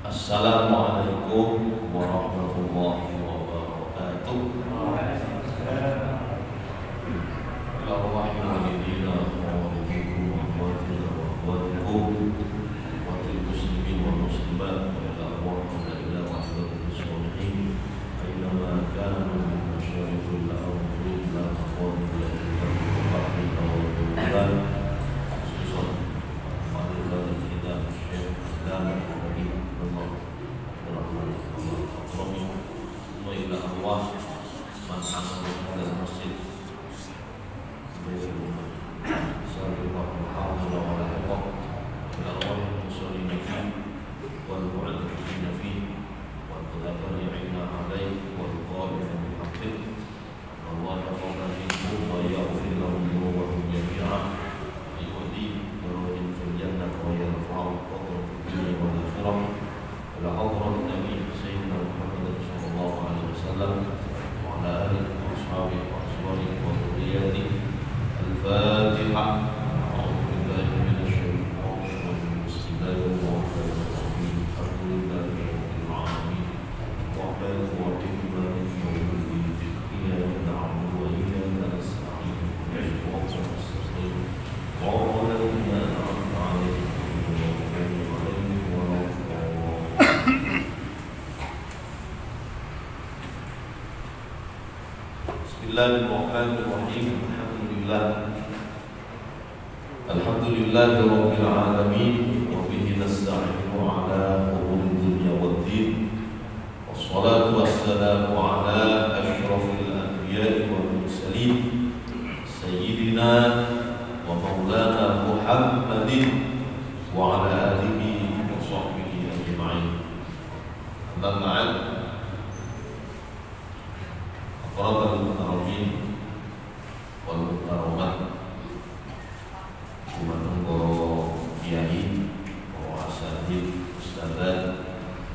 Assalamualaikum warahmatullahi wabarakatuh. Bismillahirrahmanirrahim. Alhamdulillahirabbil alamin wa bihi nasta'inu ala umuri dunya waddin. Wassalatu wassalamu ala asyrafil anbiya'i wal mursalin sayyidina wa maulana Muhammadin wa ala alihi wa sahbihi ajma'in. Amma ba'd. Qaratul mutaramin wal mutaramat Kumanunggo kiai, para asatidz, ustadzah,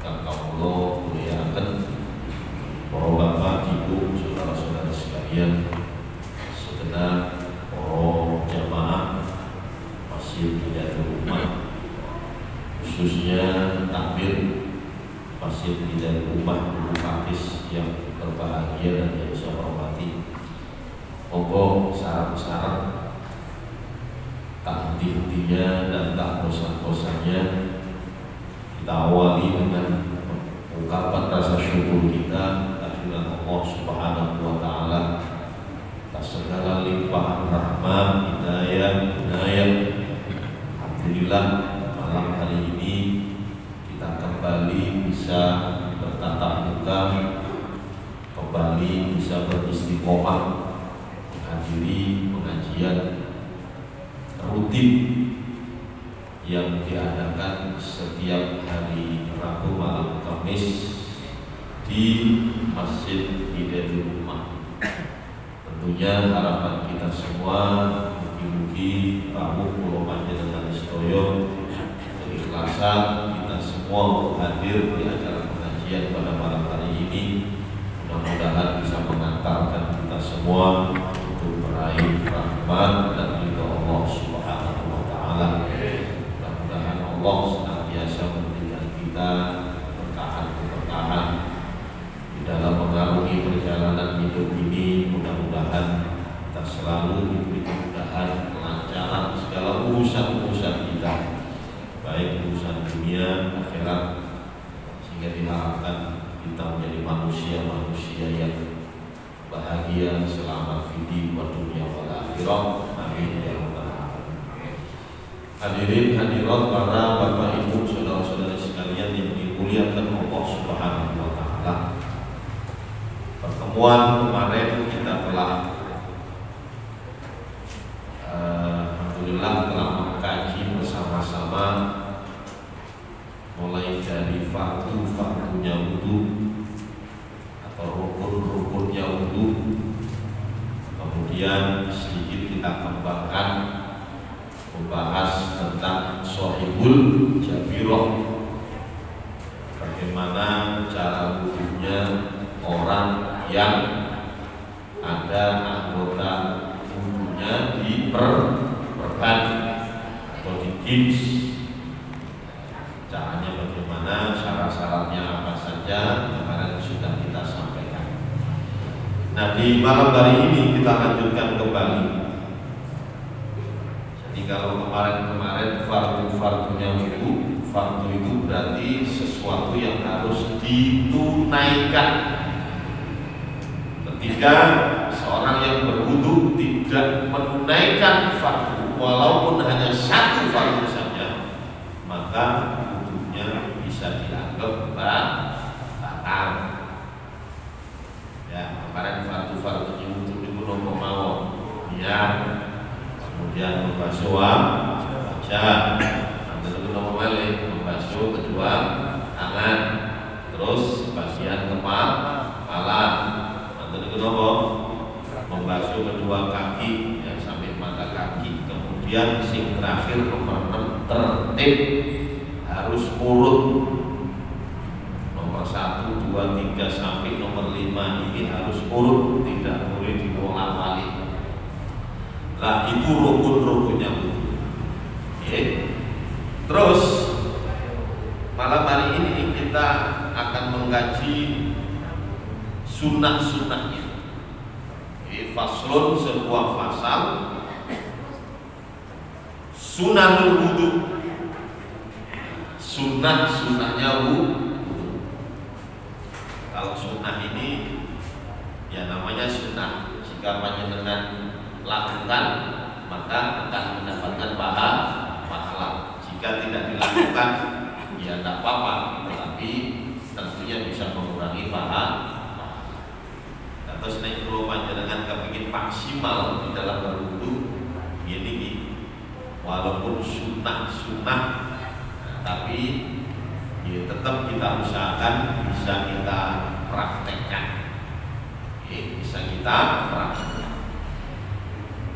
kang kawula mulyakaken, para bapak, ibu, saudara-saudara sekalian, segenap para jamaah Masjid Hidayatul Ummah, khususnya takmir Masjid Hidayatul Ummah Bulu Pakis yang berbahagia dan yang saya hormati. Monggo syarat-syarat tak henti-hentinya dan tak bosan-bosannya kita awali dengan ungkapan rasa syukur kita kehadiran Allah Subhanahu wa taala atas segala limpahan rahmat, hidayah. Alhamdulillah malam hari ini kita kembali bisa bertatap muka, kembali bisa beristiqomah menghadiri pengajian rutin yang diadakan setiap hari Rabu malam Kamis di Masjid Hidayatul Ummah. Tentunya harapan kita semua mugi-mugi rawuh kula panjenengan sedaya keikhlasan kita semua untuk hadir di acara pengajian pada malam hari ini. Mudah-mudahan bisa mengantarkan kita semua untuk meraih rahmat dan ridha Allah Subhanahu wa taala. Mudah-mudahan Allah senantiasa memberikan kita keberkahan di dalam mengarungi perjalanan hidup ini. Mudah-mudahan kita selalu diberi kemudahan, kelancaran segala urusan-urusan kita, baik urusan dunia, akhirat, sehingga diharapkan kita menjadi manusia-manusia yang bahagia, selamat di dunia wal akhirah. Amin ya rabbal alamin. Hadirin hadirat para bapak ibu saudara-saudari sekalian yang dimuliakan Allah Subhanahu wa taala. Pertemuan kemarin kita telah alhamdulillah telah mengkaji bersama-sama mulai dari fardu-fardunya wudu atau rukun-rukunnya wudu. Kemudian sedikit kita kembangkan membahas tentang Shahihul Jabirah, bagaimana cara wudunya orang yang ada anggota wudunya diperban atau digips. Caranya bagaimana, syarat saja kemarin sudah kita sampaikan. Nah, di malam hari ini kita lanjutkan kembali. Jadi kalau kemarin fardunya itu, fardu itu berarti sesuatu yang harus ditunaikan. Ketika seorang yang berwudu tidak menunaikan fardu walaupun hanya satu fardu saja, maka wudunya bisa dianggap batal. Ya, kemarin fardu-fardunya wudu itu nopo mawon. Ya, kemudian membasuh wajah, nanti nopo malih membasuh kedua tangan, terus bagian kepala, nanti nopo membasuh kedua kaki yang sampai mata kaki. Kemudian sing terakhir nomor 6 tertib harus urut. Nomor 1, 2, 3 sampai nomor 5 ini harus urut, tidak boleh dibolak-balik. Lah itu rukun-rukunnya wudu. Oke. Terus malam hari ini kita akan mengkaji sunnah-sunnahnya. Faslun, sebuah fasal sunanul wudu, sunnahnya wudu. Kalau sunnah ini ya namanya sunnah, jika panjenengan lakukan maka akan mendapatkan pahala. Jika tidak dilakukan ya tidak apa-apa, tetapi tentunya bisa mengurangi pahala. Terus naik kalau panjenengan kepingin maksimal di dalam berwudu, ini walaupun sunnah, tapi ya tetap kita usahakan bisa kita praktekkan. Bisa kita praktekkan.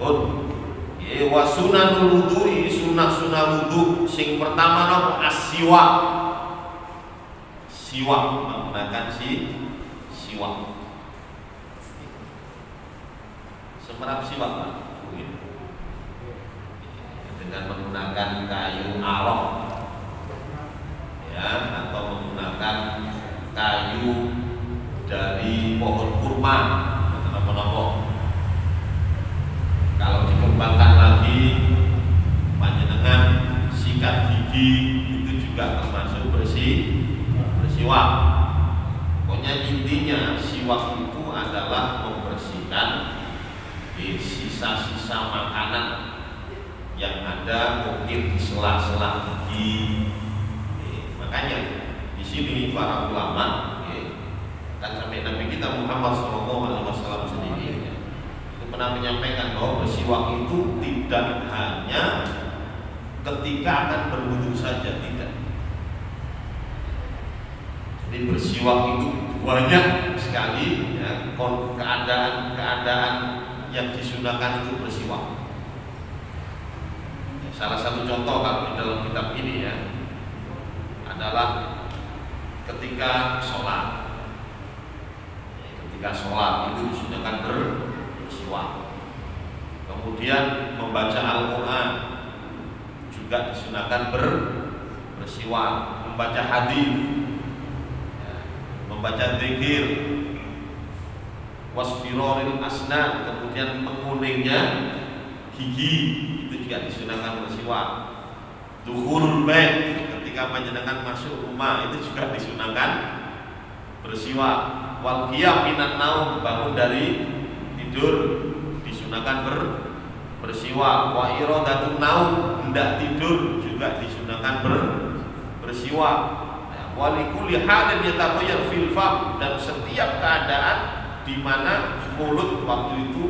Wa sunanul wudu, sunnah wudu. Sing pertama nopo as-siwak. Siwak, menggunakan siwak. Semerap siwak, Pak, dengan menggunakan kayu arok, ya, atau menggunakan kayu dari pohon kurma, atau kalau dikembangkan lagi, panjenengan sikat gigi itu juga termasuk bersiwak. Pokoknya intinya siwak itu adalah membersihkan sisa-sisa makanan yang ada mungkin di sela-sela gigi. Makanya di sini para ulama kan sampai Nabi kita Muhammad SAW sendiri itu pernah menyampaikan bahwa bersiwak itu tidak hanya ketika akan berwudu saja, tidak. Jadi bersiwak itu banyak sekali ya, keadaan yang disunahkan itu bersiwak. Salah satu contoh kalau di dalam kitab ini ya adalah ketika sholat. Ketika sholat itu disunahkan bersiwak. Kemudian membaca Al-Quran juga disunahkan bersiwak. Membaca hadis, membaca zikir, wasfiroril asnan, kemudian menguningnya gigi itu juga disunahkan bersiwak. Dukhulul bait, ketika panjenengan masuk rumah itu juga disunahkan bersiwak. Wal qiyam minan naum, bangun dari tidur disunahkan bersiwak. Wa iradatun naum, hendak tidur juga disunahkan bersiwak. Wa likulli halin yataghayyar fil fam, dan setiap keadaan di mana mulut waktu itu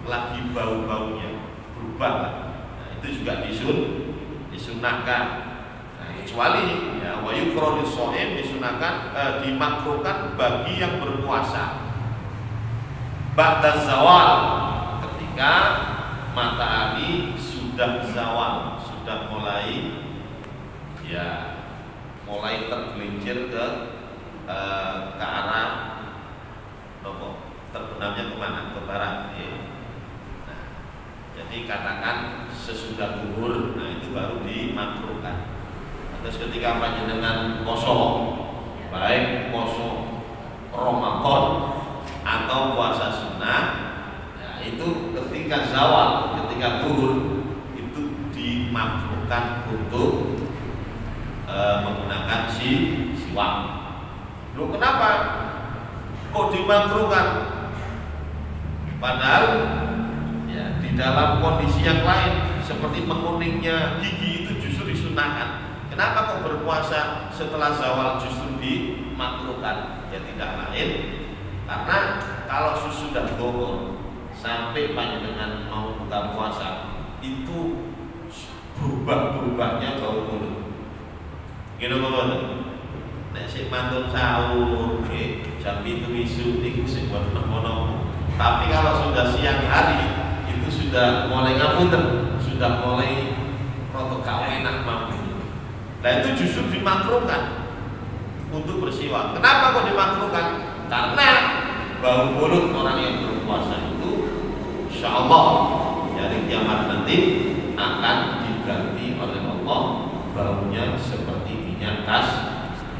lagi bau-baunya berubah. Nah, itu juga disunahkan. Nah, kecuali ya wa yukrahu lis-shaim, disunahkan dimakruhkan bagi yang berpuasa. Ba'da zawal, ketika matahari sudah zawal, sudah mulai tergelincir ke arah terbenamnya kemana? Ke barat. Nah, jadi katakan sesudah zuhur, nah itu baru dimakruhkan. Terus ketika panjenengan poso, baik poso siwak. Loh kenapa kok dimakruhkan? Padahal ya di dalam kondisi yang lain seperti menguningnya gigi itu justru disunahkan. Kenapa kok berpuasa setelah zawal justru dimakruhkan? Ya tidak lain karena kalau sudah dhuhur sampai panjenengan mau buka puasa itu berubah-berubahnya bau mulut. Gitu kan? Nek sik mantun sahur, jam 7 isu niku sing buat nopo-nopo. Tapi kalau sudah siang hari itu sudah mulai ngapunten, sudah mulai rada gak enak mampu. Nah itu justru dimakruhkan untuk bersiwak. Kenapa kok dimakruhkan? Karena bau mulut orang yang berpuasa itu insya Allah dari kiamat nanti akan diganti oleh Allah baunya seperti minyak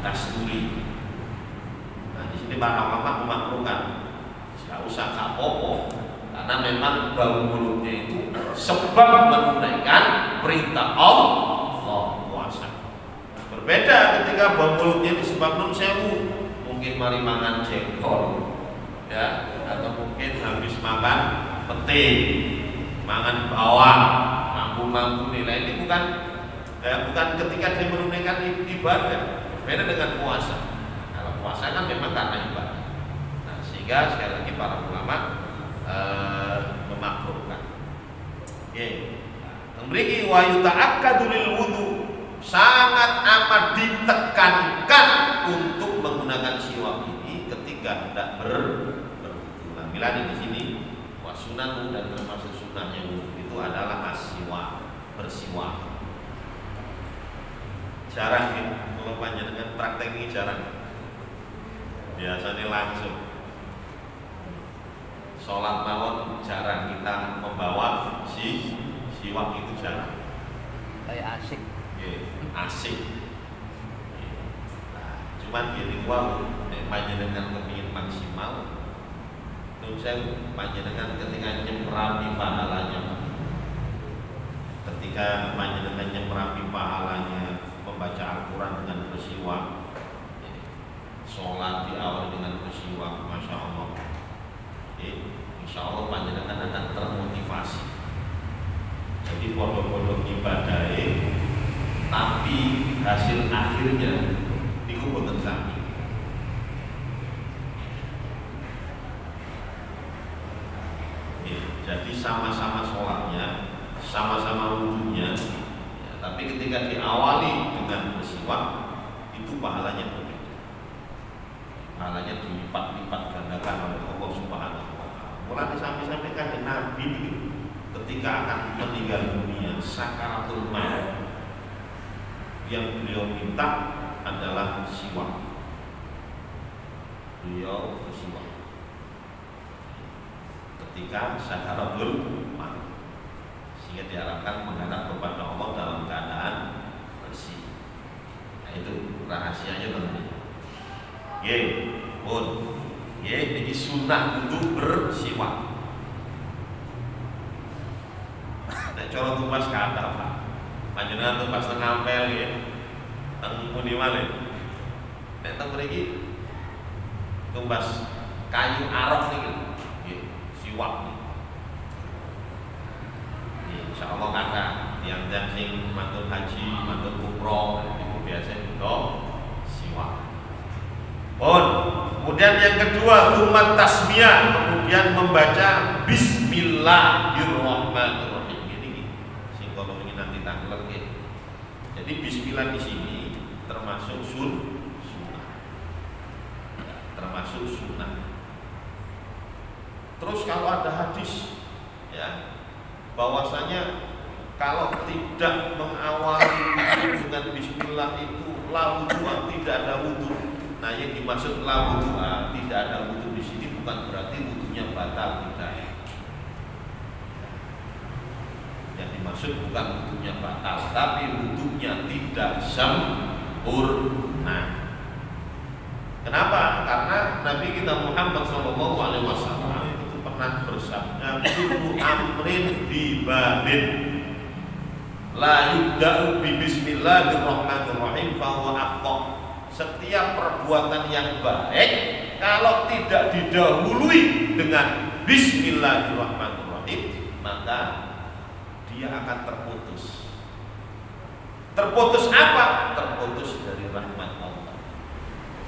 kasturi. Nah di sini para ulama memakruhkan, nggak usah kapopo, karena memang bau mulutnya itu sebab menunaikan perintah Allah puasa. Berbeda ketika bau mulutnya disebab nun sewu, mungkin mari mangan jengkol, ya, atau mungkin habis makan pete, mangan bawang, mampu nilai ini bukan ketika dia menunaikan ibadah. Beda dengan puasa. Kalau puasa kan memang karena ibadah. Nah, sehingga sekali lagi para ulama memakruhkan. Memiliki wa yuta'akkadu lil wudu, sangat amat ditekankan untuk menggunakan siwak ini ketika hendak berwudu. Nah, bilangin di sini wasunanu dan termasuk sunnahnya wudu itu adalah asiwak, bersiwak. Jarang gitu, kalau panjenengan praktek ini jarang. Biasanya langsung. Sholat mawon jarang kita membawa siwak itu jarang. Kayak asik. Asik. Nah, cuman gini wow, panjenengan kepingin maksimal. Terus saya panjenengan ketika nyemrapi pahalanya, ketika panjenengan nyemrapi pahalanya, membaca Al-Quran dengan bersiwak, sholat diawali dengan bersiwak, masya Allah. Insya Allah panjenengan akan termotivasi. Jadi bodoh-bodoh ibadah, tapi hasil akhirnya niku boten sami. Jadi sama-sama sholatnya, sama-sama wudunya, ya, tapi ketika diawali dengan bersiwak itu pahalanya berbeda. Pahalanya dilipat-lipat gandakan oleh Allah Subhanahu wa Ta'ala. Mulai disampaikan Nabi ketika akan meninggal dunia sakaratul maut, yang beliau minta adalah siwak. Beliau bersiwak ketika sakaratul maut, sehingga diharapkan menghadap kepada Allah dalam keadaan bersih. Nah itu rahasianya tentu. Ini sunnah untuk bersiwak. Nah cara tumbas kata Pak, panjenengan tumbas ngampel ya, teng pundi malih. Nek teng mriki tumbas kayu arok niki, siwak. Insyaallah kata tiang-tiang sing mantun haji, mantun umroh, itu biasa itu siwak. Kemudian yang kedua tumat tasmiyah, kemudian membaca Bismillahirrahmanirrahim. Ini sing kalau ingin nanti tanglet ya. Jadi Bismillah di sini termasuk sunnah, termasuk sunnah. Terus kalau ada hadis, ya, bahwasanya kalau tidak mengawali dengan Bismillah itu la wudu, tidak ada wudu. Nah yang dimaksud la wudu, tidak ada wudu di sini bukan berarti wudunya batal, tidak. Yang dimaksud bukan wudunya batal, tapi wudunya tidak sempurna. Kenapa? Karena Nabi kita Muhammad SAW itu pernah bersabda, kullu amrin bibabin la yubda'u bi bismillahirrahmanirrahim fa huwa aqqa. setiap perbuatan yang baik kalau tidak didahului dengan Bismillahirrahmanirrahim, maka dia akan terputus. Terputus apa? Terputus dari rahmat Allah,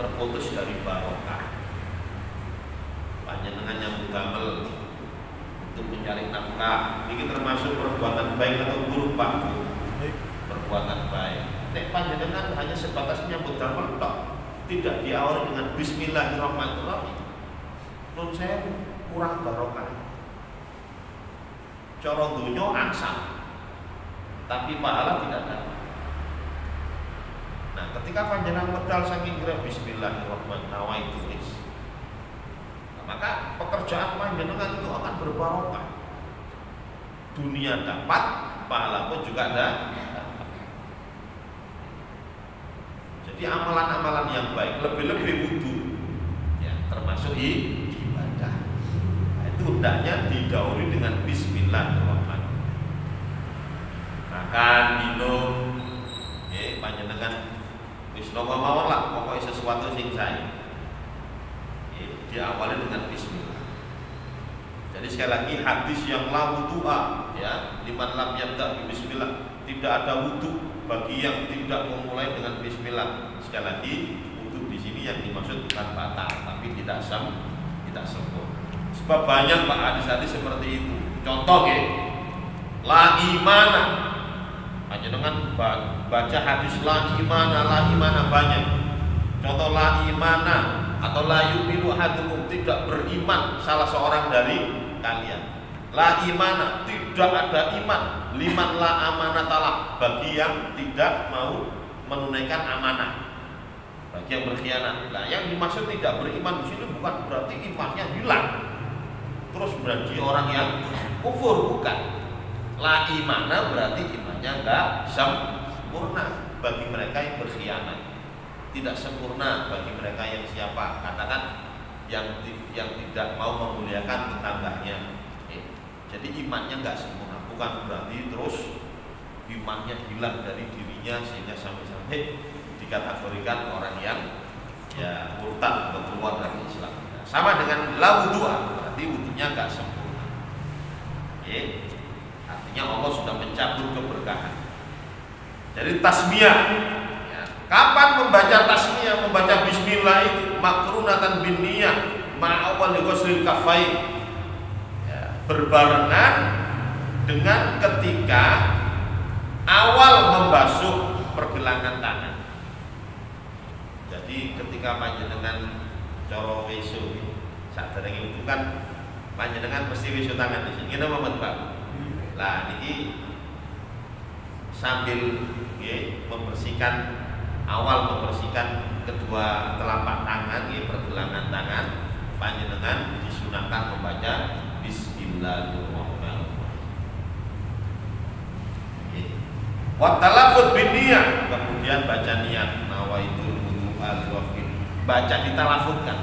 terputus dari barokah. Panjenengan yang damel untuk mencari nafkah, ini termasuk perbuatan baik atau buruk, Pak? Perbuatan baik. Nek panjenengan hanya sebatas nyambut damel tok, tidak diawali dengan Bismillahirrahmanirrahim, nun saya kurang barokah. Cara dunya angsal, tapi pahala tidak dapat. Nah, ketika panjenengan medal saking kira Bismillahirrahmanirrahim, maka pekerjaan panjenengan itu akan berbarokah. Dunia dapat, pahala pun juga ada. Jadi amalan-amalan yang baik, lebih-lebih wudu, ya, termasuk ibadah. Nah, itu hendaknya didahului dengan Bismillahirrahmanirrahim. Makan, minum, panjenengan wis napa mawon lah, pokoknya sesuatu sing sae diawali dengan Bismillah. Jadi sekali lagi hadis yang la wudu'a, ya, liman lam yabda' bi Bismillah, tidak ada wudu bagi yang tidak memulai dengan Bismillah. Sekali lagi wudu di sini yang dimaksud bukan batal, tapi tidak sempurna. Sebab banyak Pak hadis-hadis seperti itu. Contoh ya, la imana, panjenengan baca hadis la imana banyak. Contoh la imana atau la yu'minu ahadukum, tidak beriman salah seorang dari kalian. La imana, tidak ada iman. Liman la amanatalah, bagi yang tidak mau menunaikan amanah, bagi yang berkhianat. Nah, yang dimaksud tidak beriman di sini bukan berarti imannya hilang, terus berarti orang yang kufur, bukan. La imana berarti imannya enggak sempurna bagi mereka yang berkhianat. Tidak sempurna bagi mereka yang siapa? Katakan yang tidak mau memuliakan tetangganya. Jadi imannya nggak sempurna, bukan berarti terus imannya hilang dari dirinya sehingga sampai dikategorikan orang yang ya murtad atau keluar dari Islam. Sama dengan la wudu'a, berarti wudunya nggak sempurna. Artinya Allah sudah mencabut keberkahan. Jadi tasmiyah. Kapan membaca tasmiyah, membaca bismillah itu makrunatan bin niyah ma'awal ghuslil kafain, ya, berbarengan dengan ketika awal membasuh pergelangan tangan. Jadi ketika panjenengan cara wesu sadurunge itu kan panjenengan mesti wesu tangan di sini. Ngene mawon Pak. Lah niki sambil membersihkan, awal membersihkan kedua telapak tangan, pergelangan tangan, panjenengan disunahkan membaca Bismillahirrahmanirrahim. Wa talaffuz bin niyah, kemudian baca niat nawaitul wudu'a liwafil, baca ditalafuzkan.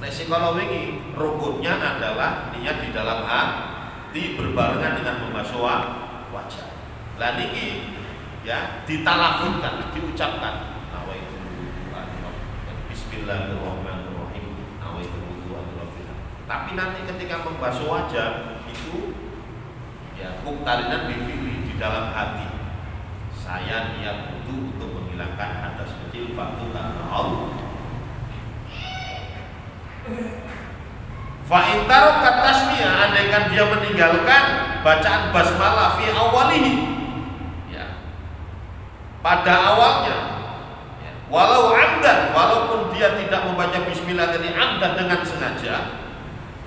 Nek kalau wingi rukunnya adalah niat di dalam hati berbarengan dengan membasuh wajah. Lah niki ya ditalafuzkan, diucapkan nawaitul wudu'a Bismillahirrahmanirrahim, nawaitul wudu'a. Tapi nanti ketika membasuh wajah itu ya muktarinan bifili, di dalam hati, saya niat wudu untuk menghilangkan hadas kecil waktu karena Allah. Fa in taraka tasmiyah, andaikan dia meninggalkan bacaan basmalah fi awalihi, pada awalnya, ya, walau amdan, walaupun dia tidak membaca bismillah tadi amdan dengan sengaja,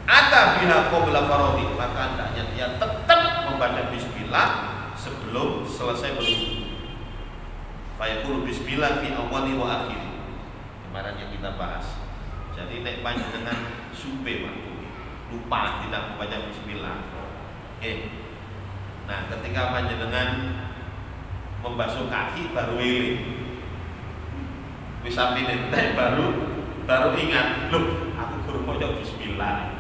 ata biha qabla faraghi, maka hendaknya dia tetap membaca bismillah sebelum selesai berwudu. Fa yaqulu bismillah fi awwali wa akhiri. Kemarin yang kita bahas. Jadi nek panjenengan supe waktu lupa tidak membaca bismillah. Nah, ketika panjenengan membasuh kaki baru eling, wis apine baru ingat, loh aku guru maca bismillah.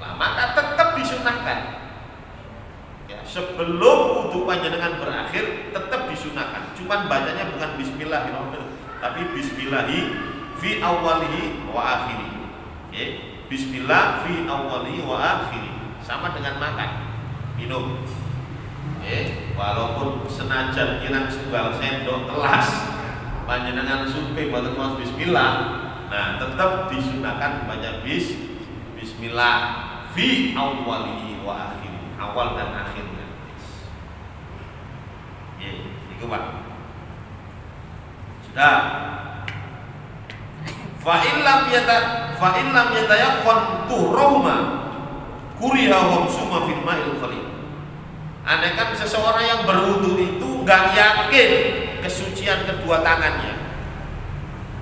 Nah, maka tetap disunahkan. Ya, sebelum wudu panjenengan berakhir tetap disunahkan. Cuman bacanya bukan bismillahirrahmanirrahim, tapi bismillahi fi awwalihi wa akhirih. Okay. Bismillah fi awwalihi wa akhirih. Sama dengan makan, minum. Walaupun senajan kirang setunggal sendok telas panjenengan supe boten maos bismillah, nah tetap disunahkan banyak bismillah fi awwalihi wa akhirih, awal dan akhirnya. Itu Pak. Sudah. Fa in lam yatayaqqan tuhrauma kuriha wa summa fil ma'il qalil. Andai kan seseorang yang berwudu itu nggak yakin kesucian kedua tangannya,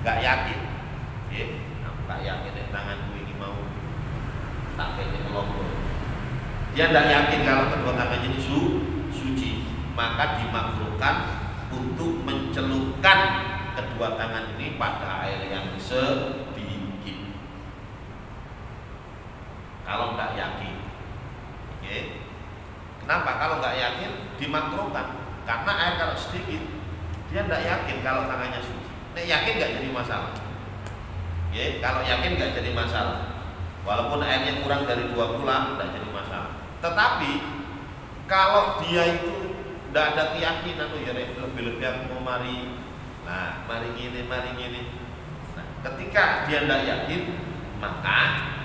nggak yakin, nggak yakin tanganku ini mau tak kayaknya kelompok. Dia nggak yakin kalau kedua tangannya ini suci, maka dimakruhkan untuk mencelupkan kedua tangan ini pada air yang sedikit. Kalau nggak yakin, kenapa? Kalau nggak yakin dimakruhkan, karena air kalau sedikit dia nggak yakin kalau tangannya suci. Nek yakin nggak jadi masalah. Kalau yakin nggak jadi masalah. Walaupun airnya kurang dari 2 bulan nggak jadi masalah. Tetapi kalau dia itu nggak ada keyakinan, ya lebih-lebih aku mau mari gini. Nah, ketika dia nggak yakin, maka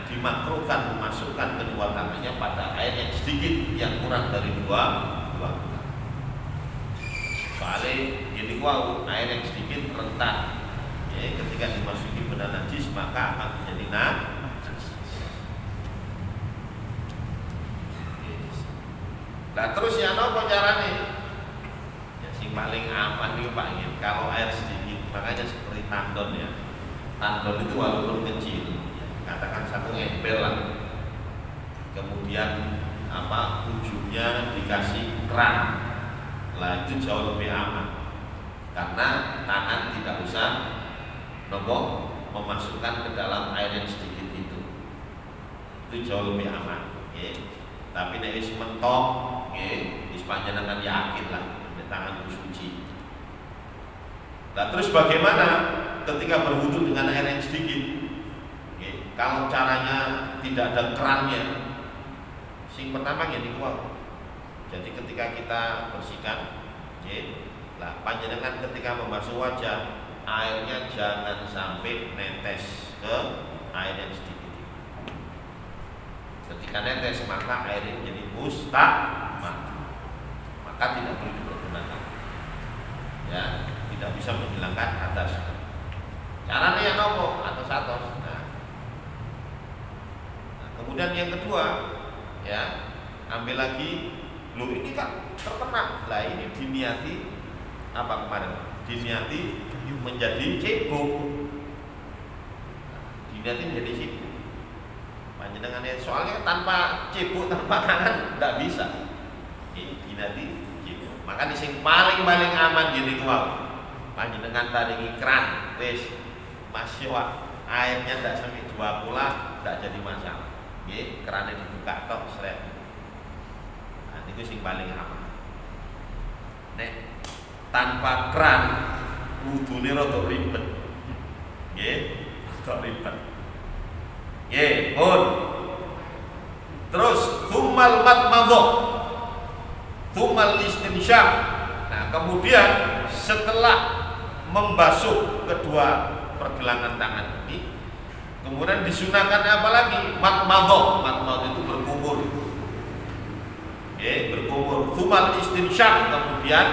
dimakruhkan memasukkan kedua tangannya pada air yang sedikit, yang kurang dari 2 bulan. Soalnya ini air yang sedikit rentan, ketika dimasuki benda najis maka akan menjadi najis. Nah terus ya apa caranya? Ya sing paling aman nih Pak, kalau air sedikit, makanya seperti tandon ya. Tandon itu walaupun kecil, katakan 1 ember lah, kemudian ujungnya dikasih keran, lah itu jauh lebih aman, karena tangan tidak usah memasukkan ke dalam air yang sedikit itu jauh lebih aman. Tapi nek wis mentok, wis panjenengan yakin lah tangan suci. Nah terus bagaimana ketika berwudu dengan air yang sedikit? Kalau caranya tidak ada kerannya, sing pertama gini jadi ketika kita bersihkan, lah panjenengan ketika membasuh wajah, airnya jangan sampai netes ke air yang sedikit. Ketika netes maka airnya menjadi mustahmat, maka tidak boleh dipergunakan. Ya, tidak bisa menghilangkan hadas. Caranya yang nopo atos. Kemudian yang kedua, ya ambil lagi, ini kan terkena, lah ini diniati apa kemarin? Diniati menjadi cebok, diniati menjadi cebok. Panjenengannya soalnya tanpa cebok, tanpa tangan tidak bisa. Diniati cebok. Maka di sing paling aman jadi panjenengan taringi keran, wes masih airnya tidak sampai 2 bulan, tidak jadi masalah. Kerannya dibuka tok seret. Nah, itu sing paling aman. Nek tanpa keran wudune rada ribet. Rada ribet. Pun. Terus tsummal madmadhah. Tsummal istinsyaq. Nah, kemudian setelah membasuh kedua pergelangan tangan ini, kemudian disunahkan apa lagi? Madmadhah itu berkumur. Berkumur. Tsummal istinsyaq, kemudian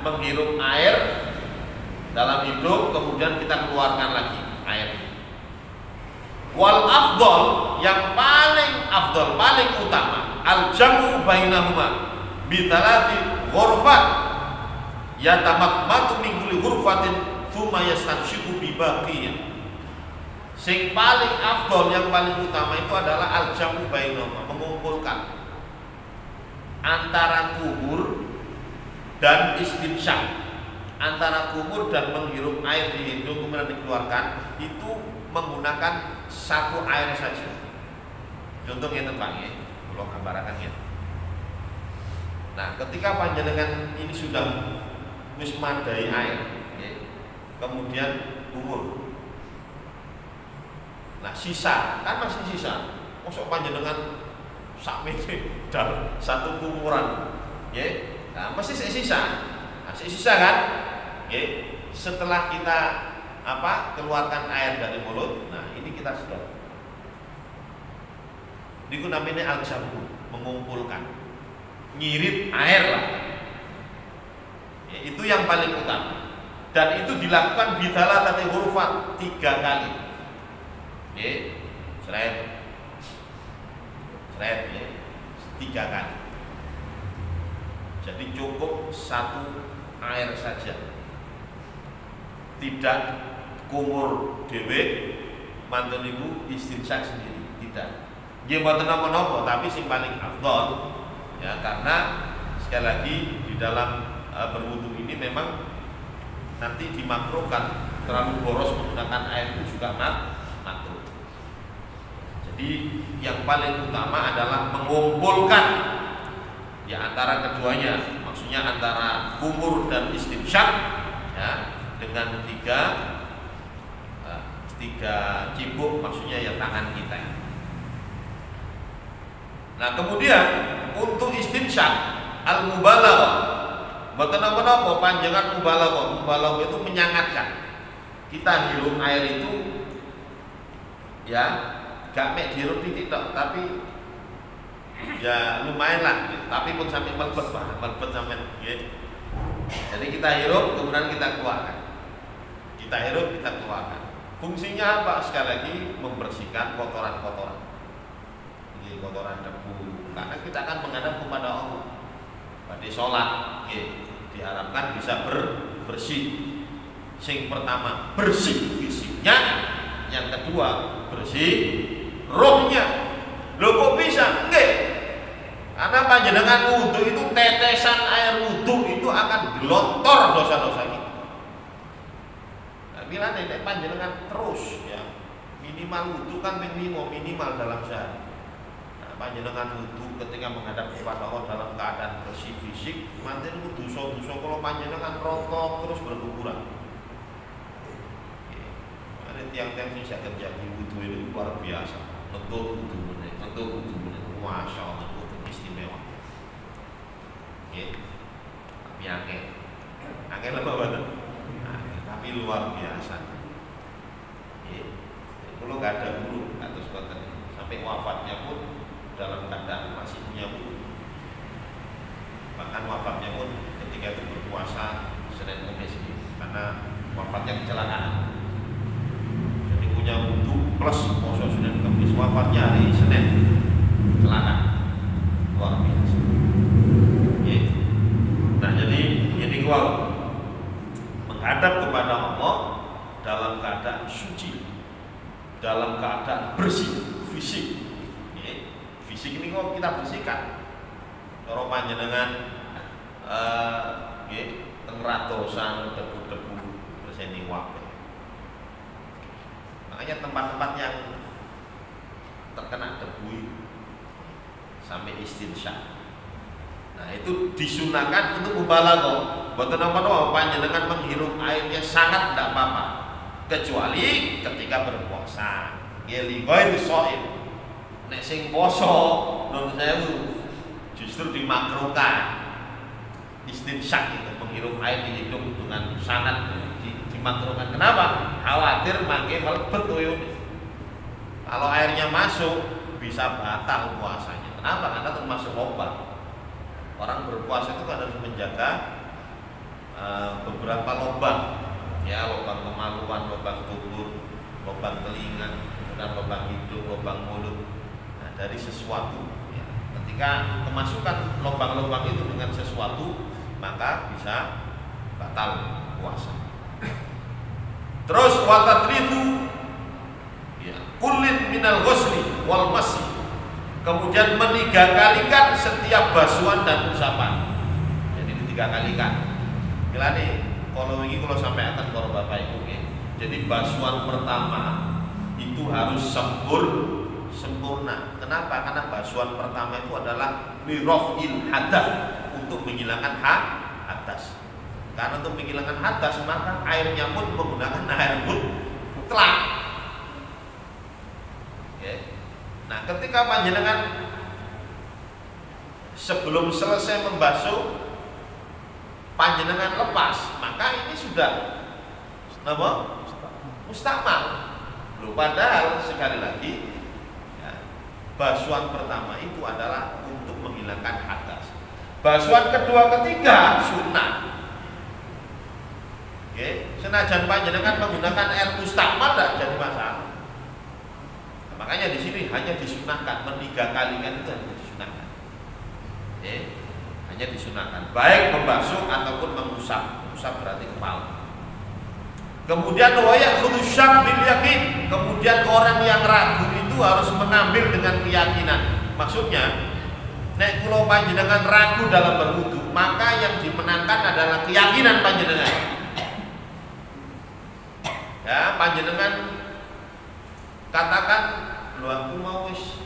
menghirup air dalam hidung, kemudian kita keluarkan lagi air. Wal afdal, yang paling afdal, paling utama, al jamu bainahuma bi thalathi ghurfat yatamakmatu min kulli ghurfatin tsumma yastanshiqu bi baqiyah. Sing paling afdol, yang paling utama itu adalah al-jamu bainahuma, mengumpulkan antara kubur dan istinsyaq, antara kubur dan menghirup air di hidung kemudian dikeluarkan, itu menggunakan satu air saja. Contohnya tentang kalau gambaran ya. Nah, ketika panjenengan ini sudah wis madai air, kemudian umur. Nah sisa kan masih sisa. Mosok panjenengan sampai dalam satu kumuran, ya, nah, mesti sisa, masih sisa kan, ya. Setelah kita keluarkan air dari mulut, nah ini kita sudah. Itu namanya al-jamu, mengumpulkan, ngirit air lah. Ya, itu yang paling utama. Dan itu dilakukan bidalah tadi hurufat 3 kali. Ya, seret, ya, 3 kali. Jadi cukup satu air saja. Tidak kumur dhewe mantun niku istinsyak sendiri, tidak. Nggih mboten napa-napa, tapi sing paling afdol ya, karena sekali lagi di dalam berwudu ini memang nanti dimakruhkan terlalu boros menggunakan air itu juga makruh. Jadi yang paling utama adalah mengumpulkan ya antara keduanya, maksudnya antara kumur dan istinsyak ya, dengan tiga cibuk, maksudnya ya tangan kita. Nah kemudian untuk istinsyak al-mubalaghah, mboten napa-napa panjenengan mubalaghah itu menyangatkan. Kita hirup air itu ya gak mek dihirup titik tok, tapi ya lumayan lah, tapi pun sampai melebet sampai ya. Jadi kita hirup kemudian kita keluarkan. Kita hirup kita keluarkan. Fungsinya apa? Sekali lagi membersihkan kotoran-kotoran. Ini kotoran debu. Karena kita akan menghadap kepada Allah. Pada sholat, diharapkan bisa bersih. Sing pertama bersih fisiknya, yang kedua bersih rohnya. Loh kok bisa? Nggih. Karena panjenengan wudu itu tetesan air wudu itu akan gelontor dosa-dosa kita. Nah, bila nek panjenengan terus ya minimal wudu kan minimal dalam sehari. Nah, panjenengan wudu ketika menghadap kepada Allah dalam keadaan bersih fisik, manten dosa-dosa kalau panjenengan rontok terus berguguran. Ada tiang-tiang sing saged jadi wudu itu luar biasa. Untuk wudu masya Allah, wudu istimewa. Tapi angin apa betul? Tapi luar biasa. Kalau nggak ada guru atau sekolah sampai wafatnya pun dalam keadaan masih punya wudu. Bahkan wafatnya pun ketika itu berpuasa Senin Kamis karena wafatnya kecelakaan. Jadi punya wudu plus puasa Senin Kamis, wafatnya hari Senin, kecelakaan. Luar biasa. Nah jadi ini kalau menghadap kepada Allah dalam keadaan suci, dalam keadaan bersih fisik. Fisik ini kok kita bersihkan. Kalau panjenengan tengratosan debu-debu berseni wae. Makanya tempat-tempat yang terkena debu sampai istinsyak. Nah itu disunahkan untuk mubalaghah. Mboten napa-napa panjenengan menghirup airnya sangat tidak apa-apa, kecuali ketika berpuasa. Li ghairi shaim. Nek sing poso nun sewu justru dimakruhkan istinsyak itu, menghirup air di hidung dengan sangat dimakruhkan. Kenapa? Khawatir mangke melebet tuyune. Kalau airnya masuk bisa batal puasanya. Kenapa? Karena termasuk obat. Orang berpuasa itu kan harus menjaga beberapa lubang, ya, lubang kemaluan, lubang tubuh, lubang telinga, kemudian lubang hidung, lubang mulut. Nah, dari sesuatu, ya. Ketika kemasukan lubang-lubang itu dengan sesuatu, maka bisa batal puasa. Terus watadridu, ya, kulit minal ghusli wal masih. Kemudian meniga-kalikan setiap basuhan dan usapan. Jadi ditiga-kalikan. Gila nih, kalau ini kalau sampai akan para bapak ibu ya. Jadi basuhan pertama itu harus sempurna. Kenapa? Karena basuhan pertama itu adalah mirofil hadas, untuk menghilangkan hadas. Karena untuk menghilangkan hadas maka airnya pun menggunakan air mutlak. Nah, ketika panjenengan sebelum selesai membasuh panjenengan lepas, maka ini sudah apa? Mustakmal. Loh, padahal sekali lagi ya, basuhan pertama itu adalah untuk menghilangkan hadas. Basuhan kedua, ketiga sunnah. Senajan panjenengan menggunakan air mustakmal tidak jadi masalah. Nah, makanya di sini hanya disunahkan, 3 kali kan itu hanya disunahkan. Hanya disunahkan, baik membasuh ataupun mengusap. Mengusap berarti kepala. Kemudian wayak khudusyak bil yakin. Kemudian orang yang ragu itu harus mengambil dengan keyakinan. Maksudnya, nek kula panjenengan ragu dalam berwudu, maka yang dimenangkan adalah keyakinan panjenengan. Ya, panjenengan katakan, "Lho aku mau wis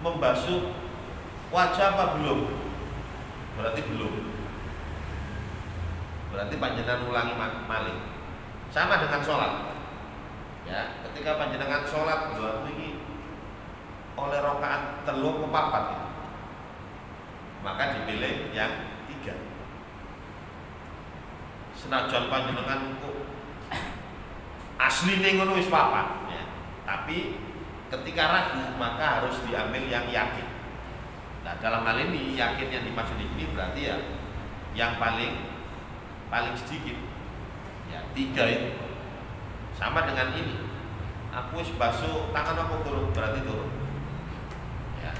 membasuh wajah apa belum?" Berarti belum. Berarti panjenengan ulangi malih. Sama dengan sholat. Ya, ketika panjenengan sholat, lho aku ini oleh rakaat 3 ke 4 ya. Maka dipilih yang 3. Senajan panjenengan kok asline ngono wis 4 ya. Tapi ketika ragu maka harus diambil yang yakin. Nah, dalam hal ini yakin yang dimaksud ini berarti ya yang paling sedikit. Ya, 3 itu. Sama dengan ini. Aku wis basuh tangan aku turun, berarti turun. Ya.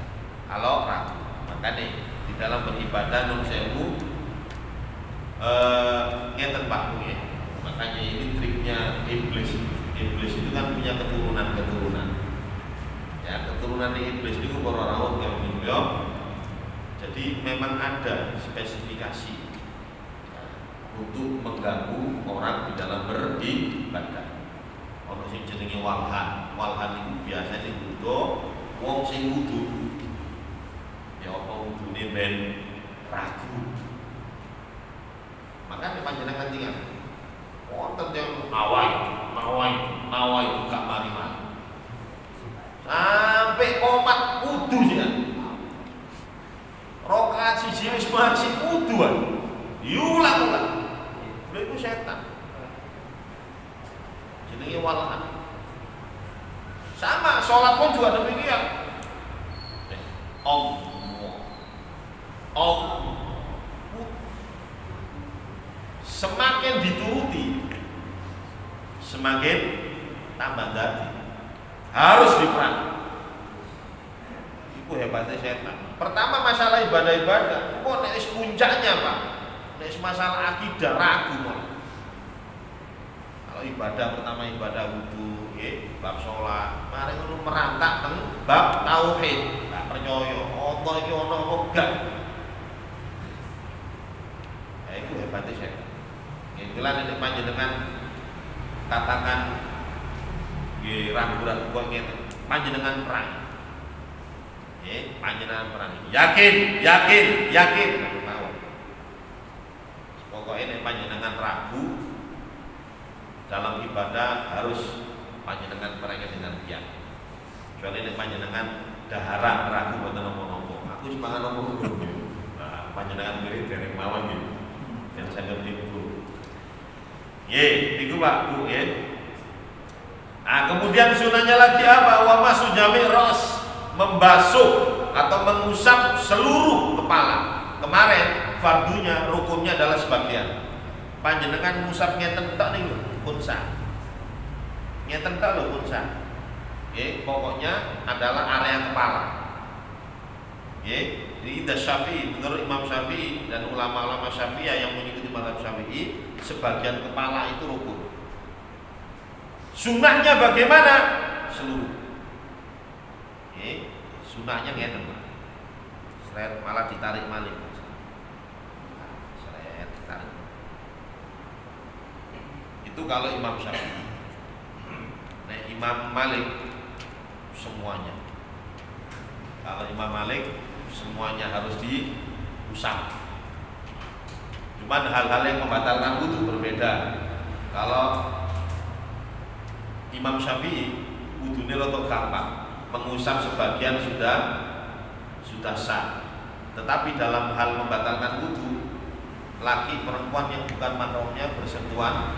Kalau ragu, maka nih di dalam beribadah nun sewu ngeten Pak ya. Makanya ini triknya iblis. Iblis itu kan punya keturunan. Ya, keturunan iblis itu para rawuh yang mulia. Jadi memang ada spesifikasi ya, untuk mengganggu orang di dalam beribadah. Ono sing jenenge walhan. Walhan itu biasanya dibutuh wong sing wudu. Ya apa wudune ben ragu. Maka panjenengan tinggal wonten yang nawai gak mari-mari. Sampai komat wudu sih kan. Rakaat siji wis masih wuduan. Diulang-ulang. Lha itu setan. Jenenge walahan. Sama sholat pun juga demikian. Semakin dituruti semakin tambah dadi. Harus diperangi. Itu hebatnya setan. Pertama masalah ibadah-ibadah. Kok nek wis puncaknya, Pak? Nek masalah akidah ragu malah. Kalau ibadah pertama ibadah wudu, bab sholat, mari ngono merantak teng bab tauhid. Enggak percaya Allah iki ana apa enggak. Ya itu hebatnya setan. Itulah nek panjenengan katakan ragu-ragu kok ngene, panjenengan perang. Panjenengan perang. Yakin. Pokoknya nek panjenengan ragu dalam ibadah harus panjenengan perangnya dengan yakin. Kecuali nek panjenengan dahara ragu boten nopo-nopo. Aku semangat nopo. Nah, panjenengan mirip derek mawon gitu. Yang saya ngerti itu. Niku Pak Bu ya. Nah, kemudian sunahnya lagi apa? Wa masu jami' ras, membasuh atau mengusap seluruh kepala. Kemarin fardunya, rukunnya adalah sebagian. Panjenengan ngusap ngeten tok niku pun sah. Ngeten tok lho pun sah. Pokoknya adalah area kepala. Jadi Syafi'i, menurut Imam Syafi'i dan ulama-ulama Syafi'i yang mengikuti mazhab Syafi'i, sebagian kepala itu rukun. Sunahnya bagaimana? Seluruh. Sunahnya ngeten, Pak. Seret malah ditarik malih. Seret ditarik. Itu kalau Imam Syafi'i. Nah, Imam Malik semuanya. Kalau Imam Malik semuanya harus diusap. Cuman hal-hal yang membatalkan wudu berbeda. Kalau Imam Syafi'i wudunya rotok gampang, mengusap sebagian sudah sah. Tetapi dalam hal membatalkan wudu, laki perempuan yang bukan mahramnya bersentuhan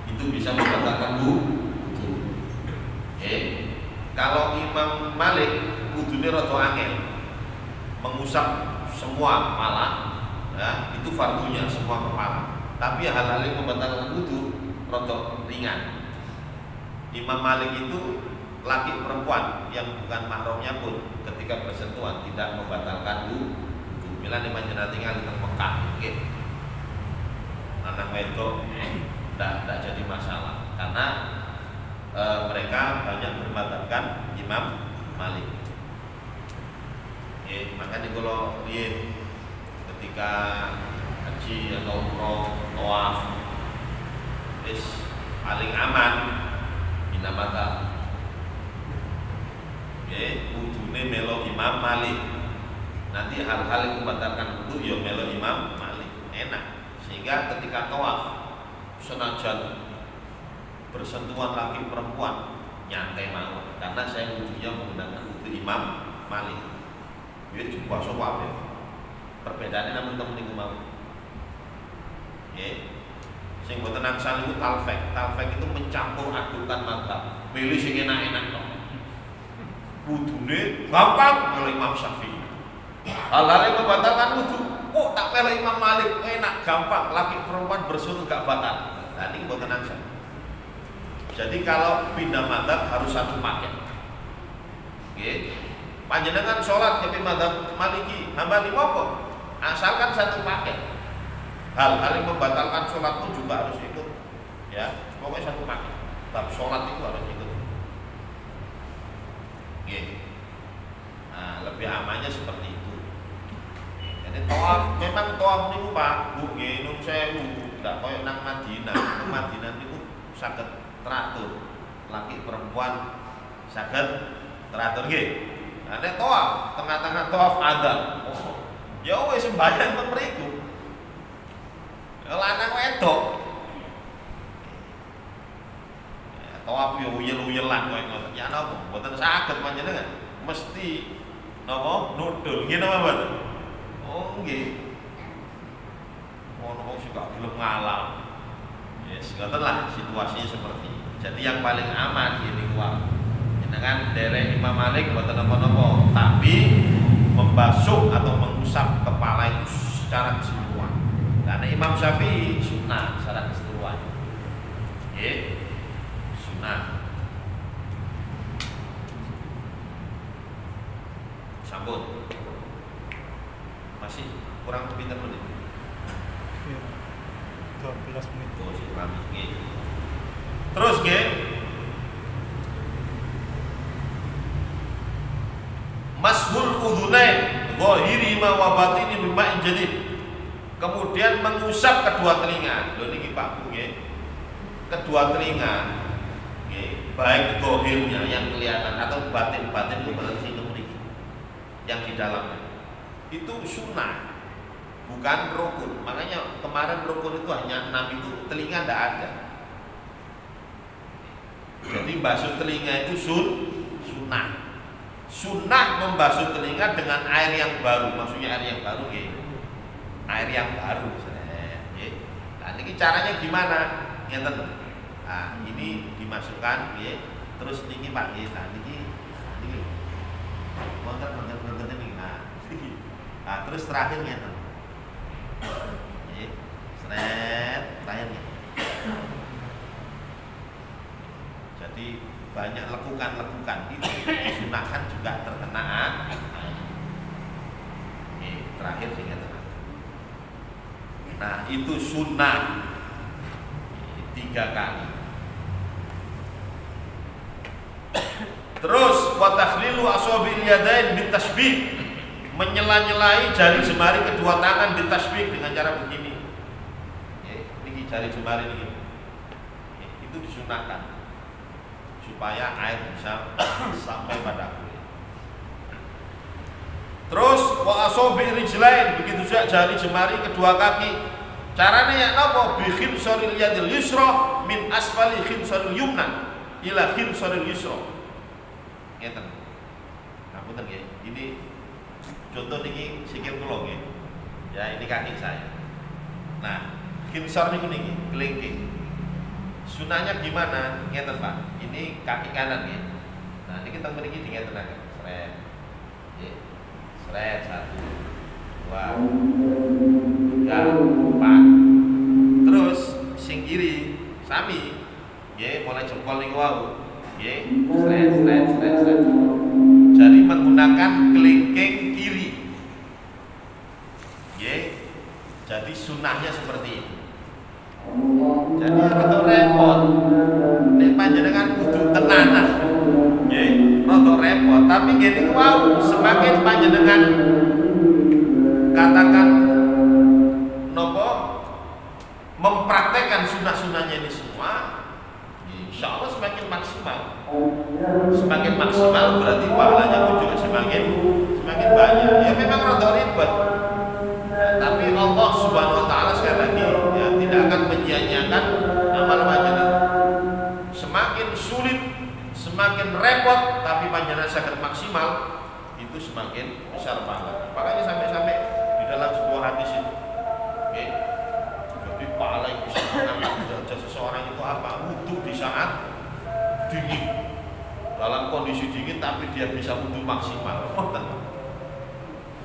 itu bisa membatalkan wudu. Kalau Imam Malik wudunya rotok angel, mengusap semua kepala, ya, itu fardunya semua kepala. Tapi hal-hal yang membatalkan wudu rotok ringan. Imam Malik itu laki perempuan yang bukan mahramnya pun ketika bersentuhan tidak membatalkan wudu. Bila di panjenengan tinggal di Mekah, anak wedok tidak jadi masalah karena mereka banyak bermadzhabkan Imam Malik. Makanya kalau ketika haji atau umroh, tawaf, paling aman bina mata. Wudune melo Imam Malik. Nanti hal-hal yang membatalkan wudu ya melo Imam Malik. Enak. Sehingga ketika tawaf senajan bersentuhan laki perempuan nyantai mau karena saya wudunya menggunakan wudu Imam Malik. Dia jumpa soal ya. Perbedaannya namun temen niku mau. Sing boten angsal niku talfek. Talfek itu mencampur adukan mazhab. Milih sing enak-enak tok. Wudune gampang kalau Imam Syafi'i. Hal-hal yang membatalkan wudu, tak pilih Imam Malik, enak, gampang, laki perempuan bersunut gak batal. Nah ini boten angsal. Jadi kalau pindah mazhab harus satu paket. Panjenengan sholat jadi mazhab Maliki, Hambali monggo, asalkan satu paket. Hal-hal yang membatalkan sholat pun juga harus ikut, ya. Pokoknya satu paket. Bab sholat itu harus ikut. Nah, lebih amannya seperti itu. Jadi tawaf, memang tawaf niku Pak, Bu, nun sewu, nggak koyo nang Madinah. Nang Madinah niku saged teratur, laki perempuan saged teratur nggih. Ada tawaf, tengah-tengah tawaf ada. Ya wis sembahyang teng mriku. Lanang wedok. Tawaf yo uyel-uyelan koyo ngoten. Ya napa? Mboten saged panjenengan. Mesti napa? Nudul. Nggih napa mboten? Oh nggih. Ono wong sing gak gelem ngalam. Yes, ngoten lah situasinya seperti. Jadi yang paling aman ini kuwi. Dengan derek Imam Malik buat nopo-nopo, tapi membasuh atau mengusap kepala itu secara keseluruhan. Karena Imam Syafi'i sunnah secara keseluruhan. Sunnah. Sambut. Masih kurang pinter menit. 12 menit. Oh, terus Mashul udhunain zahiri ma wa batini bima'in jadid. Kemudian mengusap kedua telinga. Lho niki Pak Bu nggih. Kedua telinga nggih, baik zahirnya yang kelihatan atau batin-batin itu berarti mriki. Yang di dalamnya. Itu sunnah. Bukan rukun. Makanya kemarin rukun itu hanya 6 itu telinga enggak ada. Jadi basuh telinga itu sunnah. Sunnah membasuh telinga dengan air yang baru, maksudnya air yang baru air yang baru. Nah ini caranya gimana? Nah, ini dimasukkan, terus niki Pak, nah niki montet ini, nah terus terakhir terakhirnya. Jadi banyak lekukan itu disunahkan juga terkena air. Terakhir sehingga tenang. Nah itu sunnah 3 kali. Terus wa takhlilu asabil yadain bitasbih, menyela-nyelai jari jemari kedua tangan bitasbih dengan cara begini. Ini jari jemari ini. Itu disunahkan supaya air bisa sampai pada kulit. Terus wa asabi rijlain, begitu juga jari jemari kedua kaki Caranya ya napa? Bi khinsaril yadil yusra min asfali khinsaril yumna ila khinsaril yusra. Ngeten. Ngapunten nggih. Ini contoh niki sikil kula nggih. Ya ini kaki saya. Nah, khinsar niku niki kelingking. Sunahnya gimana? Ngeten Pak. Ini kaki kanan nggih. Nah, niki teng mriki dingetenaken. Sret. Nggih. Sret 1 2 3 4. Terus sing kiri sami. Nggih, mulai jempol niku wau. Nggih, sret. Jadi menggunakan kelingking kiri. Nggih. Jadi sunahnya seperti itu. Jadi rada repot. Nek panjenengan kudu tenanan. Nggih, rada repot, tapi nggih niku wau semakin panjenengan katakan nopo mempraktekkan sunah-sunahnya ini semua, insya Allah semakin maksimal. Semakin maksimal berarti pahalanya pun juga semakin banyak. Ya memang rada ribet, tapi Allah Subhanahu Wa Taala sekali lagi ya tidak akan menyia-nyiakan amal panjenengan. Semakin sulit, semakin repot, tapi panjenengan sangat maksimal, itu semakin besar pahala. Makanya sampai-sampai di dalam sebuah hadis itu, okay, jadi pahala yang bisa mengangkat derajat seseorang itu apa? Wudu di saat dingin, dalam kondisi dingin tapi dia bisa wudu maksimal.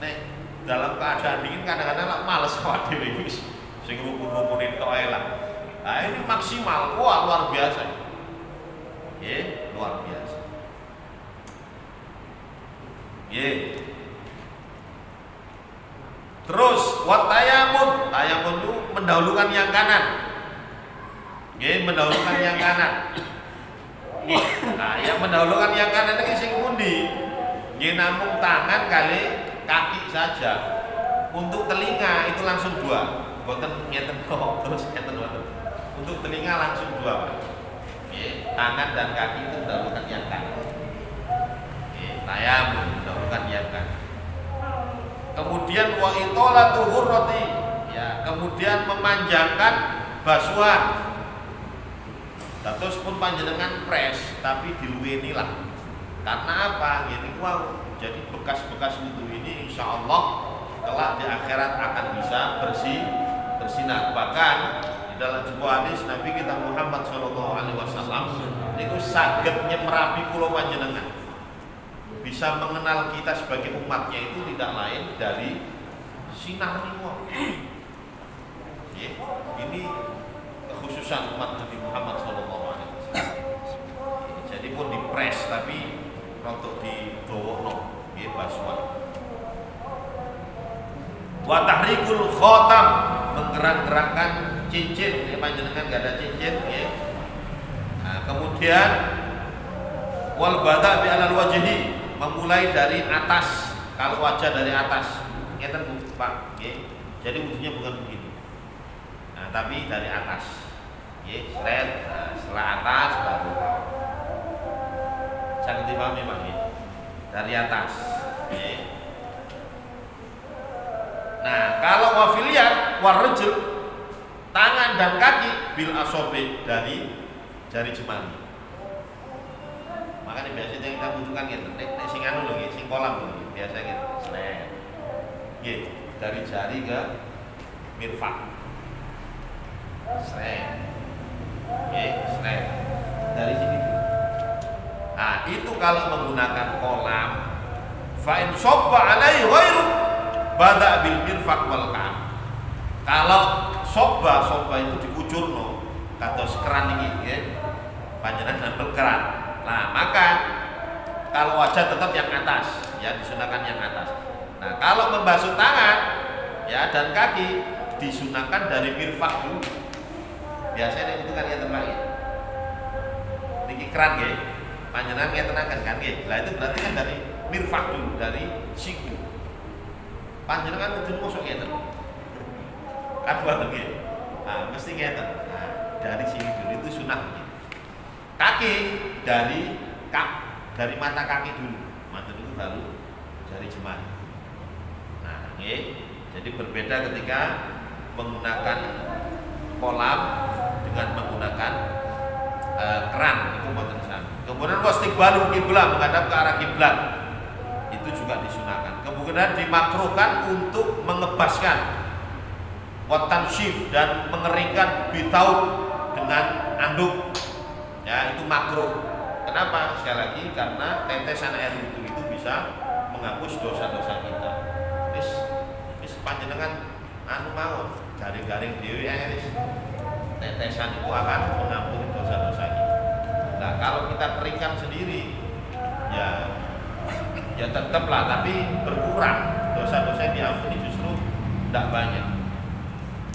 Nek dalam keadaan dingin kadang-kadang lah males awak dhewe wis sing rukun-rukunin tok ae lah. Nah ini maksimal, wah luar biasa. Luar biasa. Terus watayamun, tayamun itu mendahulukan yang kanan. Mendahulukan yang kanan. Nah, yang mendahulukan yang kanan ini sing pundi? Namung tangan kali kaki saja. Untuk telinga itu langsung 2. Boten ngeten kok, terus ngeten boten. Untuk telinga langsung 2, Pak. Tangan dan kaki itu mendahulukan yang kanan. Tayamun mendahulukan yang kanan. Kemudian wa itolatu hurrati, ya, kemudian memanjangkan basuhan. Terus pun panjenengan pres tapi diluweni lah. Karena apa? Gini wow. Jadi bekas-bekas wudu ini insya Allah kelak di akhirat akan bisa bersinar. Bahkan di dalam sebuah hadis Nabi kita Muhammad SAW itu saged nyemrapi kula panjenengan. Bisa mengenal kita sebagai umatnya itu tidak lain dari sinar niku. Ini kekhususan umat Nabi Muhammad SAW. Jadi pun dipres tapi untuk didowono, basuhan. Wa tahrikul khotam, menggerak-gerakkan cincin. Ini panjenengan enggak ada cincin, ya. Nah, kemudian wal bada bi alal wajhi, memulai dari atas. Kalau wajah dari atas, ngeten Bu, Pak, nggih. Jadi wudunya bukan begini. Nah, tapi dari atas. Nggih, seret, setelah atas baru. Sangat dipahami Pak, nggih. Dari atas. Nggih. Nah, kalau wafiliyat warajul, tangan dan kaki bil asobe, dari jari jemari. Makanya biasanya yang kita butuhkan gitu, nek sing anu lho, sing kolam lho, biasa gitu, seret. Nggih, dari jari ke mirfak. Seret. Nggih, seret. Dari sini. Nah, itu kalau menggunakan kolam, fa in sobba alaihi ghairu bada bil mirfaq wal ka'ab. Kalau sobba itu dikucurno kados keran iki nggih. Panjenengan nambel keran. Nah, maka kalau wajah tetap yang atas, ya disunahkan yang atas. Nah, kalau membasuh tangan ya dan kaki disunahkan dari mirfaq dulu. Biasanya itu kan ya terpakai. Niki keran nggih. Panjenengan ngetenaken kan nggih. Lah itu berarti kan dari mirfaq dulu, dari siku. Panjenengan kudu mosok ngeten. Kan boten nggih. Nah, mesti ngeten. Nah, dari sini dulu itu sunah. Kaki dari mata kaki dulu. Mata itu baru jari jemari. Nah, nggih. Jadi berbeda ketika menggunakan kolam dengan menggunakan keran itu mboten sami. Kemudian wastiqbalul kiblat, menghadap ke arah kiblat itu juga disunahkan. Kemudian dimakruhkan untuk mengebaskan watansyif dan mengeringkan bitaub dengan anduk. Ya, itu makruh. Kenapa? Sekali lagi karena tetesan air wudu itu bisa menghapus dosa-dosa kita. Wis panjenengan anu mawon, garing-garing dhewe wis. Tetesan itu akan mengampuni dosa-dosa kita. Nah, kalau kita keringkan sendiri, ya tetaplah, tapi berkurang dosa-dosa yang diampuni justru tidak banyak.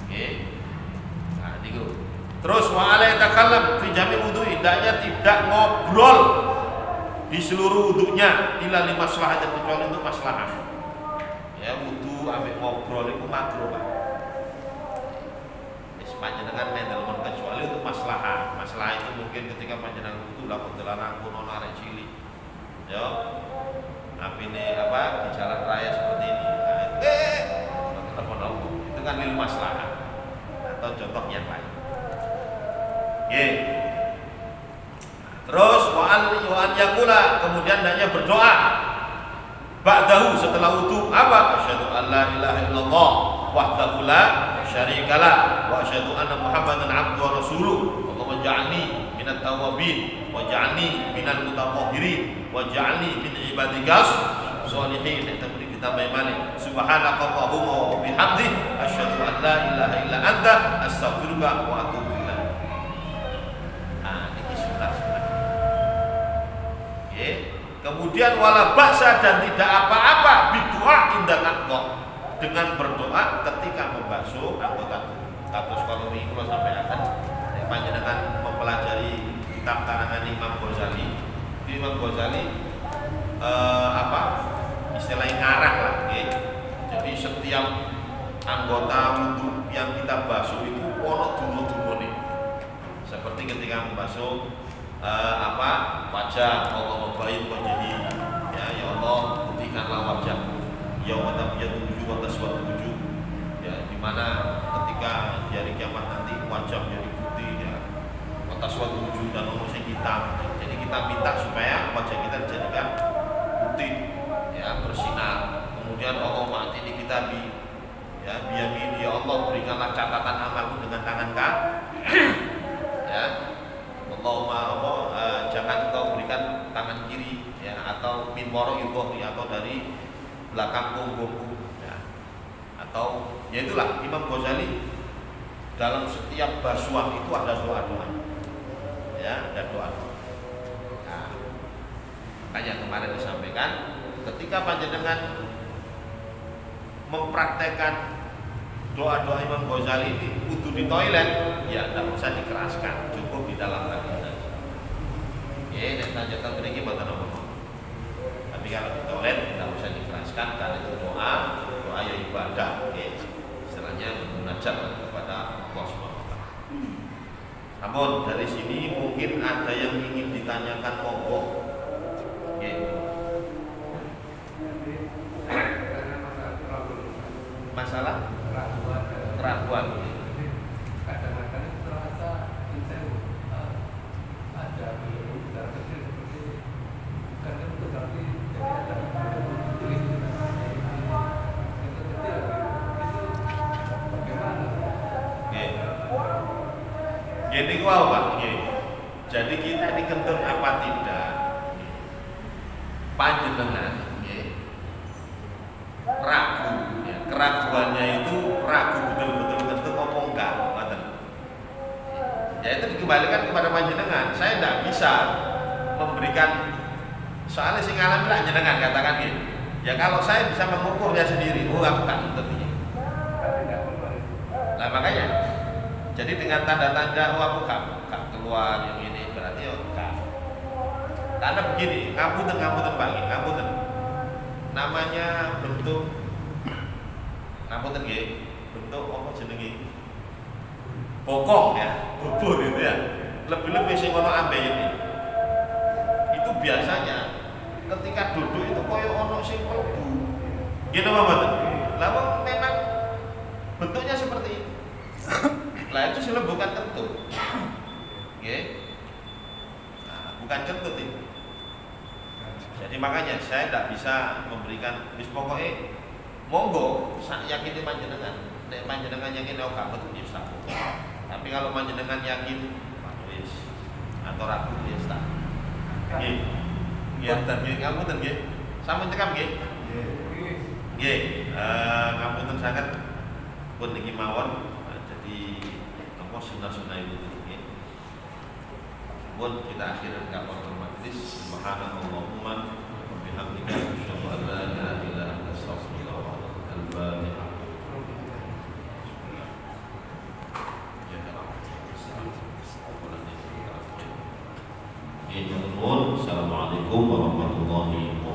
Oke. Nah, itu. Terus wa ala yatakallam fi jami' wudu'i, hendaknya tidak ngobrol di seluruh wudunya illa li maslahatin, kecuali untuk maslahat. Ya, wudu ambek ngobrol itu makruh, Pak. Panjenengan mendelmon kecuali untuk maslahat. Maslahat itu mungkin ketika panjenengan wudu lah kondelan kuno arek cilik. Yo. Apine apa di jalan raya seperti ini. Telepon aku. Itu kan lil maslahat. Atau contoh yang lain. Nggih. Terus wa an yaqula, kemudian hendaknya berdoa ba'dahu, setelah wudu, apa? Asyhadu an la ilaha illallah wahdahu la syarikalah wa asyhadu anna muhammadan abduhu wa rasuluh. Allahumma ja'alni minat tawwabin wa ja'alni minal mutatahhirin wa ja'alni min ibadikas sholihin. Kita beri kita baik subhanaka allahumma wa bihamdik asyhadu an la ilaha illa anta astaghfiruka wa atubu ilaik. Nah, ini sunah. Oke. Kemudian wala ba'sa, dan tidak apa-apa bidu'a inda naqdha, dengan berdoa ketika membasuh anggota tubuh. Kados kalau ini kalau sampai akan panjenengan mempelajari kitab karangan Imam Ghazali. Imam Ghazali istilahnya ngarang lah, okay? Jadi setiap anggota wudu yang kita basuh itu ono dungo-dungo nih. Seperti ketika membasuh wajah, Allah baik wajhi, ya Allah putihkanlah wajahmu, ya Allah tabyadu wujuh wa taswadu wujuh, ya dimana ketika di hari kiamat nanti wajah menjadi putih, ya wa taswadu wujuh, dan Allah sing hitam. Jadi kita minta supaya wajah kita dijadikan putih, ya bersinar. Kemudian Allah ma'ati di kitabi, ya biyamini, ya Allah berikanlah catatan amalku dengan tangan ya Allahumma jangan kau berikan tangan kiri, ya, atau min wara'i atau dari belakang punggungku, ya. Atau ya itulah Imam Ghazali dalam setiap basuhan itu ada doa-doa, ya, ada doa-doa. Nah, makanya kemarin disampaikan ketika panjenengan mempraktekkan doa-doa Imam Ghazali ini wudu di toilet, ya tidak usah dikeraskan, cukup di dalam hati saja. Ya, dan lanjutkan begini buat apa? Tapi kalau di toilet tidak usah dikeraskan, karena itu doa ya ibadah. Oke, istilahnya bermunajat kepada Allah Subhanahu wa taala. Namun dari sini mungkin ada yang ingin ditanyakan, monggo. Oke. Masalah keraguan. Kadang-kadang terasa ada udara kecil seperti karena itu tapi jadi ada tulis itu kecil itu bagaimana? Gini gua Pak. Jadi kita ini kentut apa tidak? Panjenengan ragu, ya. Keraguannya itu ragu betul-betul kentut apa enggak, ya itu dikembalikan kepada panjenengan. Saya tidak bisa memberikan, soalnya sing ngalami lah jenengan, katakan gitu. Ya kalau saya bisa mengukurnya sendiri, aku kan tentunya. Nah makanya, jadi dengan tanda-tanda aku gak keluar yang ini berarti enggak. Karena begini, ngapunten Pak, ngapunten. Namanya bentuk ngapunten nggih, bentuk apa jenenge? Bokong ya, bubur gitu ya. Lebih-lebih sing ono ambeyene. Itu biasanya ketika duduk itu koyo ono sing mlebu. Gitu apa mboten? Lah memang bentuknya seperti itu. Lah itu sudah bukan kentut. Oke. Nah, bukan kentut itu. Jadi makanya saya tidak bisa memberikan wis pokoknya monggo sak yakin panjenengan. Nek panjenengan yakin oh gak betul ya tak. Tapi kalau panjenengan yakin wis atau ragu ya tak. Nggih. Nggih, nggih ngapunten nggih. Sampun cekap nggih. Nggih, ngapunten sanget pun niki mawon. Jadi apa sunah-sunah itu nggih. Pun kita akhirkan kapan majlis. Subhanallahumma wa bihamdika asyhadu an la ilaha illa anta astaghfiruka wa atubu ilaik. Assalamualaikum warahmatullahi wabarakatuh.